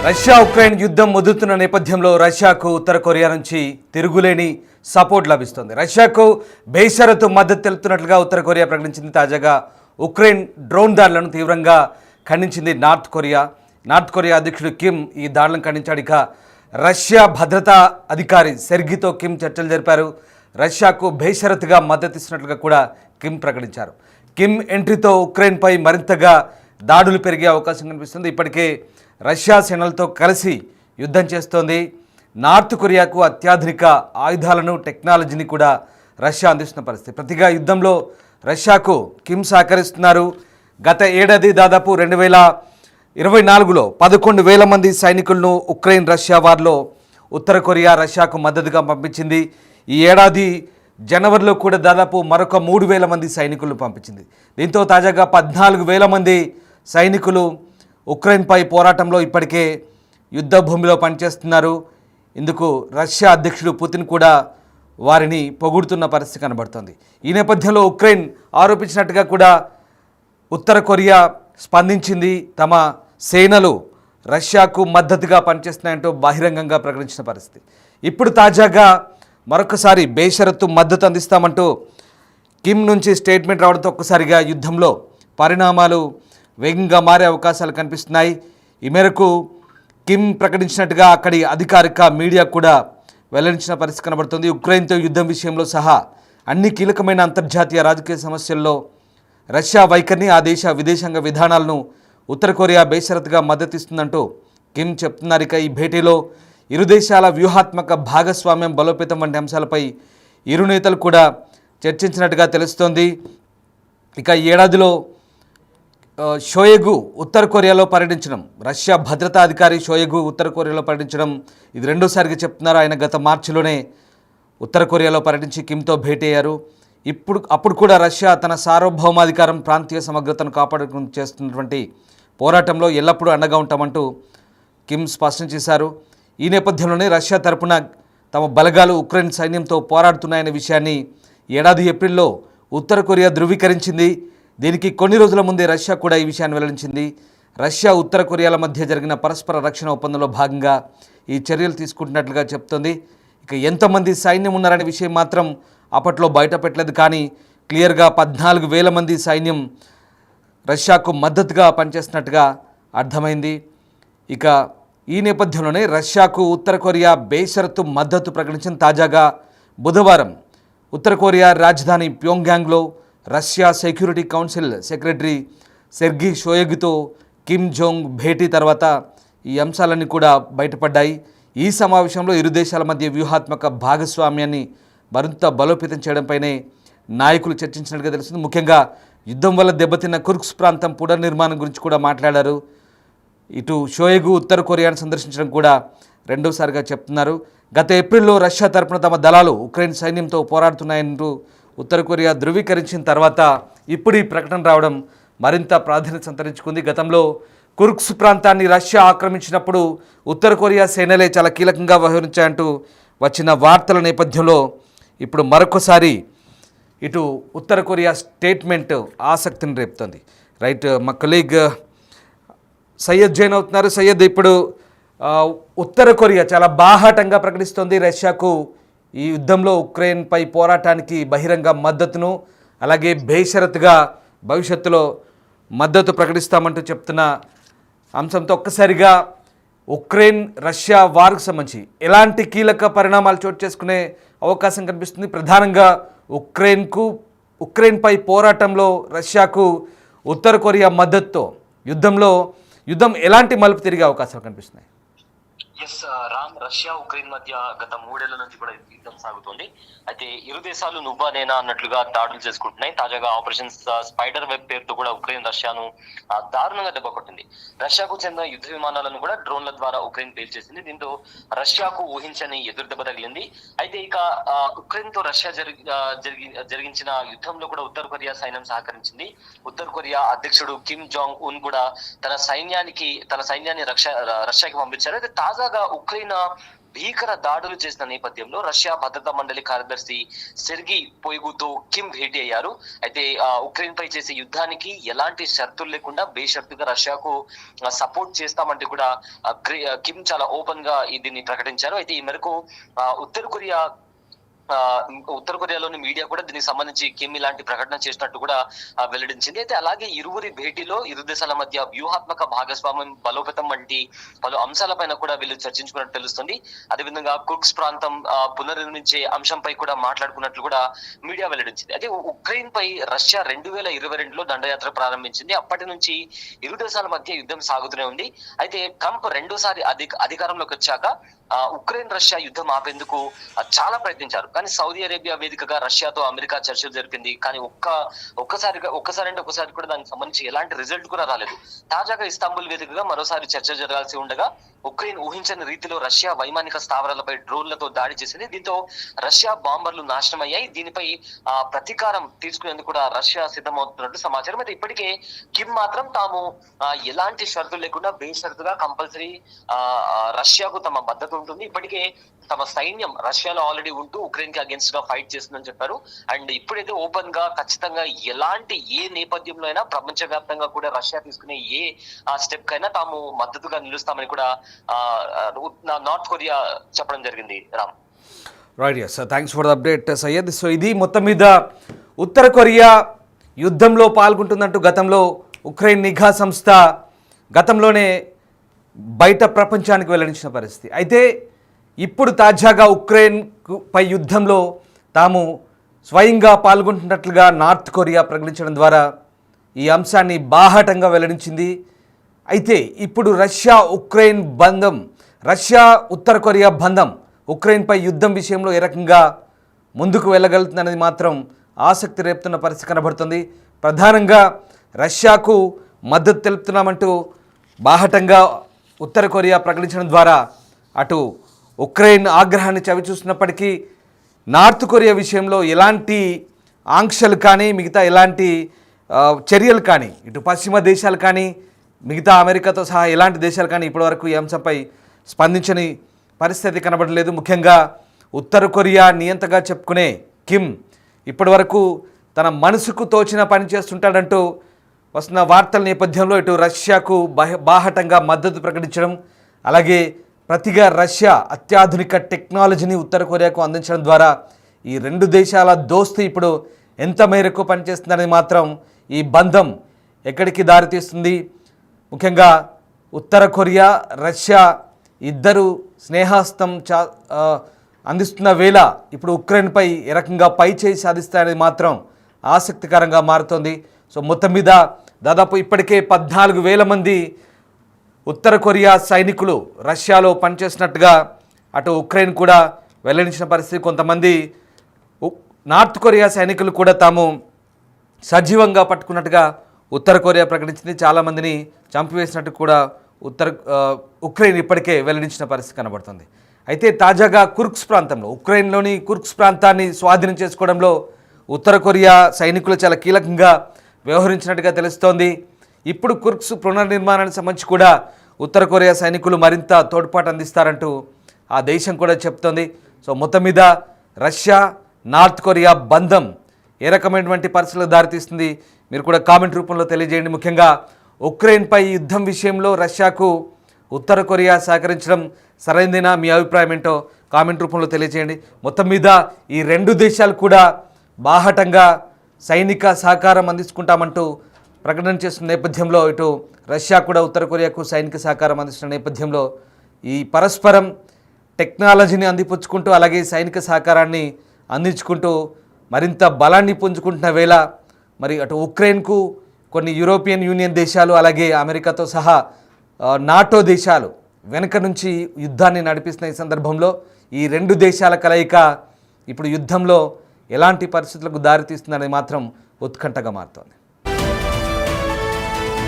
Russia Ukraine యుద్ధం ముదురుతున్న నేపథ్యంలో రష్యాకు ఉత్తర కొరియా నుంచి తిరుగులేని సపోర్ట్ లభిస్తుంది. రష్యాకు బేషరతు మద్దతు తెలుపుతున్నట్లుగా ఉత్తర కొరియా ప్రకటించింది. తాజాగా ఉక్రెయిన్ డ్రోన్ దాడులను తీవ్రంగా ఖండించింది నార్త్ కొరియా. నార్త్ కొరియా అధ్యక్షుడు కిమ్ ఈ దాడులను ఖండించాడు. ఇక రష్యా భద్రతా అధికారి సెర్గీతో కిమ్ చర్చలు జరిపారు. రష్యాకు బేషరతుగా మద్దతు ఇస్తున్నట్లుగా కూడా కిమ్ ప్రకటించారు. కిమ్ ఎంట్రీతో ఉక్రెయిన్పై మరింతగా దాడులు పెరిగే అవకాశం కనిపిస్తుంది. ఇప్పటికే రష్యా సేనలతో కలిసి యుద్ధం చేస్తోంది. నార్త్ కొరియాకు అత్యాధునిక ఆయుధాలను టెక్నాలజీని కూడా రష్యా అందిస్తున్న పరిస్థితి. ప్రతిగా యుద్ధంలో రష్యాకు కిమ్ సహకరిస్తున్నారు. గత ఏడాది దాదాపు 2024లో 11,000 మంది సైనికులను ఉక్రెయిన్ రష్యా వార్లో ఉత్తర కొరియా రష్యాకు మద్దతుగా పంపించింది. ఈ ఏడాది జనవరిలో కూడా దాదాపు మరొక 3,000 మంది సైనికులను పంపించింది. దీంతో తాజాగా 14,000 మంది సైనికులు ఉక్రెయిన్పై పోరాటంలో ఇప్పటికే యుద్ధ భూమిలో పనిచేస్తున్నారు. ఇందుకు రష్యా అధ్యక్షుడు పుతిన్ కూడా వారిని పొగుడుతున్న పరిస్థితి కనబడుతోంది. ఈ నేపథ్యంలో ఉక్రెయిన్ ఆరోపించినట్టుగా కూడా ఉత్తర కొరియా స్పందించింది. తమ సేనలు రష్యాకు మద్దతుగా పనిచేస్తున్నాయంటూ బహిరంగంగా ప్రకటించిన పరిస్థితి. ఇప్పుడు తాజాగా మరొకసారి బేషరతు మద్దతు అందిస్తామంటూ కిమ్ నుంచి స్టేట్మెంట్ రావడంతో ఒక్కసారిగా యుద్ధంలో పరిణామాలు వేగంగా మారే అవకాశాలు కనిపిస్తున్నాయి. ఈ మేరకు కిమ్ ప్రకటించినట్టుగా అక్కడి అధికారిక మీడియా కూడా వెల్లడించిన పరిస్థితి కనబడుతుంది. ఉక్రెయిన్తో యుద్ధం విషయంలో సహా అన్ని కీలకమైన అంతర్జాతీయ రాజకీయ సమస్యల్లో రష్యా వైఖరిని, ఆ దేశ విదేశాంగ విధానాలను ఉత్తర కొరియా బేషరతుగా మద్దతిస్తుందంటూ కిమ్ చెప్తున్నారు. ఇక ఈ భేటీలో ఇరు దేశాల వ్యూహాత్మక భాగస్వామ్యం బలోపేతం వంటి అంశాలపై ఇరు నేతలు కూడా చర్చించినట్టుగా తెలుస్తోంది. ఇక ఈ ఏడాదిలో షోయగు ఉత్తర కొరియాలో పర్యటించడం, రష్యా భద్రతా అధికారి షోయగు ఉత్తర కొరియాలో పర్యటించడం ఇది రెండోసారిగా చెప్తున్నారు. ఆయన గత మార్చిలోనే ఉత్తర కొరియాలో పర్యటించి కిమ్తో భేటీ అయ్యారు. అప్పుడు కూడా రష్యా తన సార్వభౌమాధికారం, ప్రాంతీయ సమగ్రతను కాపాడుకుని చేస్తున్నటువంటి పోరాటంలో ఎల్లప్పుడూ అండగా ఉంటామంటూ కిమ్ స్పష్టం చేశారు. ఈ నేపథ్యంలోనే రష్యా తరపున తమ బలగాలు ఉక్రెయిన్ సైన్యంతో పోరాడుతున్నాయనే విషయాన్ని ఏడాది ఏప్రిల్లో ఉత్తర కొరియా ధృవీకరించింది. దీనికి కొన్ని రోజుల ముందే రష్యా కూడా ఈ విషయాన్ని వెల్లడించింది. రష్యా ఉత్తర కొరియాల మధ్య జరిగిన పరస్పర రక్షణ ఒప్పందంలో భాగంగా ఈ చర్యలు తీసుకుంటున్నట్లుగా చెప్తోంది. ఇక ఎంతమంది సైన్యం ఉన్నారనే విషయం మాత్రం అప్పట్లో బయట పెట్టలేదు. కానీ క్లియర్గా 14,000 మంది సైన్యం రష్యాకు మద్దతుగా పనిచేస్తున్నట్టుగా అర్థమైంది. ఇక ఈ నేపథ్యంలోనే రష్యాకు ఉత్తర కొరియా బేషరతు మద్దతు ప్రకటించిన తాజాగా బుధవారం ఉత్తర కొరియా రాజధాని ప్యోంగ్యాంగ్లో Russia security council secretary Sergei షోయగుతో కిమ్ జోంగ్ భేటీ తర్వాత ఈ అంశాలన్నీ కూడా బయటపడ్డాయి. ఈ సమావేశంలో ఇరు దేశాల మధ్య వ్యూహాత్మక భాగస్వామ్యాన్ని మరింత బలోపేతం చేయడంపైనే నాయకులు చర్చించినట్టుగా తెలుస్తుంది. ముఖ్యంగా యుద్ధం వల్ల దెబ్బతిన్న కుర్స్క్ ప్రాంతం పునర్నిర్మాణం గురించి కూడా మాట్లాడారు. ఇటు షోయగు ఉత్తర కొరియాను సందర్శించడం కూడా రెండోసారిగా చెప్తున్నారు. గత ఏప్రిల్లో రష్యా తరపున తమ దళాలు ఉక్రెయిన్ సైన్యంతో పోరాడుతున్నాయంటూ ఉత్తర కొరియా ధృవీకరించిన తర్వాత ఇప్పుడు ఈ ప్రకటన రావడం మరింత ప్రాధాన్యత సంతరించుకుంది. గతంలో కుర్స్క్ ప్రాంతాన్ని రష్యా ఆక్రమించినప్పుడు ఉత్తర కొరియా సేనలే చాలా కీలకంగా వ్యవహరించాయంటూ వచ్చిన వార్తల నేపథ్యంలో ఇప్పుడు మరొకసారి ఇటు ఉత్తర కొరియా స్టేట్మెంట్ ఆసక్తిని రేపుతోంది. రైట్, మా కొలీగ్ సయ్యద్ జైన్ అవుతున్నారు. సయ్యద్, ఇప్పుడు ఉత్తర కొరియా చాలా బాహాటంగా ప్రకటిస్తోంది రష్యాకు ఈ యుద్ధంలో ఉక్రెయిన్పై పోరాటానికి బహిరంగ మద్దతును, అలాగే బేషరతుగా భవిష్యత్తులో మద్దతు ప్రకటిస్తామంటూ చెప్తున్న అంశంతో ఒక్కసారిగా ఉక్రెయిన్ రష్యా వార్కు సంబంధించి ఎలాంటి కీలక పరిణామాలు చోటు చేసుకునే అవకాశం కనిపిస్తుంది? ప్రధానంగా ఉక్రెయిన్పై పోరాటంలో రష్యాకు ఉత్తర కొరియా మద్దతుతో యుద్ధం ఎలాంటి మలుపు తిరిగే అవకాశాలు కనిపిస్తున్నాయి? రామ్, రష్యా ఉక్రెయిన్ మధ్య గత 3 ఏళ్ల నుంచి కూడా యుద్ధం సాగుతోంది. అయితే ఇరు దేశాలు నువ్వా నేనా అన్నట్లుగా దాడులు చేసుకుంటున్నాయి. తాజాగా ఆపరేషన్ స్పైడర్ వెబ్ పేరుతో కూడా ఉక్రెయిన్ రష్యాను దారుణంగా దెబ్బకొట్టింది. రష్యాకు చెందిన యుద్ధ విమానాలను కూడా డ్రోన్ల ద్వారా ఉక్రెయిన్ పేల్చేసింది. దీంతో రష్యాకు ఊహించని ఎదురు దెబ్బ తగిలింది. అయితే ఇక ఉక్రెయిన్ తో రష్యా జరిగించిన యుద్ధంలో కూడా ఉత్తర కొరియా సైన్యం సహకరించింది. ఉత్తర కొరియా అధ్యక్షుడు కిమ్ జాంగ్ ఉన్ కూడా తన సైన్యాన్ని రష్యాకి పంపించారు. అయితే తాజాగా ఉక్రెయిన్ భీకర దాడులు చేసిన నేపథ్యంలో రష్యా భద్రతా మండలి కార్యదర్శి సెర్గీ పొయిగుతో కిమ్ భేటీ అయ్యారు. అయితే ఉక్రెయిన్ పై చేసే యుద్ధానికి ఎలాంటి షరతులు లేకుండా బేషరతుగా రష్యాకు సపోర్ట్ చేస్తామంటే కూడా కిమ్ చాలా ఓపెన్ గా దీన్ని ప్రకటించారు. అయితే ఈ మేరకు ఉత్తర కొరియాలోని మీడియా కూడా దీనికి సంబంధించి కిమ్ ఇలాంటి ప్రకటన చేసినట్టు కూడా వెల్లడించింది. అయితే అలాగే ఇరువురి భేటీలో ఇరు దేశాల మధ్య వ్యూహాత్మక భాగస్వామ్యం బలోపేతం వంటి పలు అంశాలపైన కూడా వీళ్ళు చర్చించుకున్నట్టు తెలుస్తుంది. అదేవిధంగా కుర్స్క్ ప్రాంతం పునర్నిర్మించే అంశంపై కూడా మాట్లాడుకున్నట్లు కూడా మీడియా వెల్లడించింది. అయితే ఉక్రెయిన్ పై రష్యా 2022లో దండయాత్ర ప్రారంభించింది. అప్పటి నుంచి ఇరు దేశాల మధ్య యుద్ధం సాగుతూనే ఉంది. అయితే ట్రంప్ రెండోసారి అధికారంలోకి వచ్చాక ఉక్రెయిన్ రష్యా యుద్ధం ఆపేందుకు చాలా ప్రయత్నించారు. కానీ సౌదీ అరేబియా వేదికగా రష్యాతో అమెరికా చర్చలు జరిపింది. కానీ ఒక్కసారి కూడా దానికి సంబంధించి ఎలాంటి రిజల్ట్ కూడా రాలేదు. తాజాగా ఇస్తాంబుల్ వేదికగా మరోసారి చర్చ జరగాల్సి ఉండగా ఉక్రెయిన్ ఊహించని రీతిలో రష్యా వైమానిక స్థావరాలపై డ్రోన్లతో దాడి చేసింది. దీంతో రష్యా బాంబర్లు నాశనమయ్యాయి. దీనిపై ప్రతీకారం తీసుకునేందుకు కూడా రష్యా సిద్ధమవుతున్నట్టు సమాచారం. అయితే ఇప్పటికే కిమ్ మాత్రం తాము ఎలాంటి షరతులు లేకుండా బేషరతుగా కంపల్సరీ రష్యాకు తమ మద్దతు ఉంటుంది. ఇప్పటికే తమ సైన్యం రష్యాలో ఆల్రెడీ ఉంటూ ఉక్రెయిన్ కి అగేన్స్ట్ గా ఫైట్ చేస్తుందని చెప్పారు. అండ్ ఇప్పుడైతే ఓపెన్ గా ఖచ్చితంగా ఎలాంటి ఏ నేపథ్యంలో అయినా ప్రపంచవ్యాప్తంగా కూడా రష్యా తీసుకునే ఏ స్టెప్ కైనా తాము మద్దతుగా నిలుస్తామని కూడా నార్త్ కొరియా చెప్పడం జరిగింది. Ram. Right, yes, thanks for the update Syed. So ఇది మొత్తం మీద ఉత్తర కొరియా యుద్ధంలో పాల్గొంటున్నట్టు గతంలో ఉక్రెయిన్ నిఘా సంస్థ గతంలోనే బయట ప్రపంచానికి వెల్లడించిన పరిస్థితి. అయితే ఇప్పుడు తాజాగా ఉక్రెయిన్ పై యుద్ధంలో తాము స్వయంగా పాల్గొంటున్నట్లుగా నార్త్ కొరియా ప్రకటించడం ద్వారా ఈ అంశాన్ని బాహాటంగా వెల్లడించింది. అయితే ఇప్పుడు రష్యా ఉత్తర కొరియా బంధం ఉక్రెయిన్పై యుద్ధం విషయంలో ఏ రకంగా ముందుకు వెళ్ళగలుగుతుందనేది మాత్రం ఆసక్తి రేపుతున్న పరిస్థితి కనబడుతుంది. ప్రధానంగా రష్యాకు మద్దతు తెలుపుతున్నామంటూ బాహటంగా ఉత్తర కొరియా ప్రకటించడం ద్వారా అటు ఉక్రెయిన్ ఆగ్రహాన్ని చవిచూస్తున్నప్పటికీ నార్త్ కొరియా విషయంలో ఎలాంటి ఆంక్షలు కానీ మిగతా ఎలాంటి చర్యలు కానీ ఇటు పశ్చిమ దేశాలు కానీ మిగతా అమెరికాతో సహా ఎలాంటి దేశాలు కానీ ఇప్పటివరకు ఈ అంశంపై స్పందించని పరిస్థితి కనబడలేదు. ముఖ్యంగా ఉత్తర కొరియా నియంతగా చెప్పుకునే కిమ్ ఇప్పటివరకు తన మనసుకు తోచిన పని చేస్తుంటాడంటూ వస్తున్న వార్తల నేపథ్యంలో ఇటు రష్యాకు బాహటంగా మద్దతు ప్రకటించడం, అలాగే ప్రతిగా రష్యా అత్యాధునిక టెక్నాలజీని ఉత్తర కొరియాకు అందించడం ద్వారా ఈ రెండు దేశాల దోస్తీ ఇప్పుడు ఎంత మేరకు పనిచేస్తుందనేది మాత్రం ఈ బంధం ఎక్కడికి దారితీస్తుంది. ముఖ్యంగా ఉత్తర కొరియా రష్యా ఇద్దరు స్నేహాస్తం అందిస్తున్న వేళ ఇప్పుడు ఉక్రెయిన్పై ఏ రకంగా పై చేయి సాధిస్తాయనేది మాత్రం ఆసక్తికరంగా మారుతోంది. సో మొత్తం మీద దాదాపు ఇప్పటికే 14,000 మంది ఉత్తర కొరియా సైనికులు రష్యాలో పనిచేసినట్టుగా అటు ఉక్రెయిన్ కూడా వెల్లడించిన పరిస్థితి. కొంతమంది నార్త్ కొరియా సైనికులు కూడా తాము సజీవంగా పట్టుకున్నట్టుగా ఉత్తర కొరియా ప్రకటించింది. చాలామందిని చంపివేసినట్టు కూడా ఉక్రెయిన్ ఇప్పటికే వెల్లడించిన పరిస్థితి కనబడుతుంది. అయితే తాజాగా కుర్స్క్ ప్రాంతంలో ఉక్రెయిన్లోని కుర్స్క్ ప్రాంతాన్ని స్వాధీనం చేసుకోవడంలో ఉత్తర కొరియా సైనికులు చాలా కీలకంగా వ్యవహరించినట్టుగా తెలుస్తోంది. ఇప్పుడు కుర్స్క్ పునర్నిర్మాణానికి సంబంధించి కూడా ఉత్తర కొరియా సైనికులు మరింత తోడ్పాటు అందిస్తారంటూ ఆ దేశం కూడా చెప్తోంది. సో మొత్తం మీద రష్యా నార్త్ కొరియా బంధం ఏ రకమైనటువంటి పరిస్థితులకు దారితీస్తుంది మీరు కూడా కామెంట్ రూపంలో తెలియజేయండి. ముఖ్యంగా ఉక్రెయిన్పై యుద్ధం విషయంలో రష్యాకు ఉత్తర కొరియా సహకరించడం సరైనదేనా, మీ అభిప్రాయం ఏంటో కామెంట్ రూపంలో తెలియజేయండి. మొత్తం మీద ఈ రెండు దేశాలు కూడా బాహటంగా సైనిక సహకారం అందించుకుంటామంటూ ప్రకటన చేస్తున్న నేపథ్యంలో ఇటు రష్యా కూడా ఉత్తర కొరియాకు సైనిక సహకారం అందిస్తున్న నేపథ్యంలో ఈ పరస్పరం టెక్నాలజీని అందిపుచ్చుకుంటూ అలాగే సైనిక సహకారాన్ని అందించుకుంటూ మరింత బలాన్ని పుంజుకుంటున్న వేళ మరి అటు ఉక్రెయిన్కు కొన్ని యూరోపియన్ యూనియన్ దేశాలు అలాగే అమెరికాతో సహా నాటో దేశాలు వెనుక నుంచి యుద్ధాన్ని నడిపిస్తున్న ఈ సందర్భంలో ఈ రెండు దేశాల కలయిక ఇప్పుడు యుద్ధంలో ఎలాంటి పరిస్థితులకు దారితీస్తుందనేది మాత్రం ఉత్కంఠగా మారుతోంది.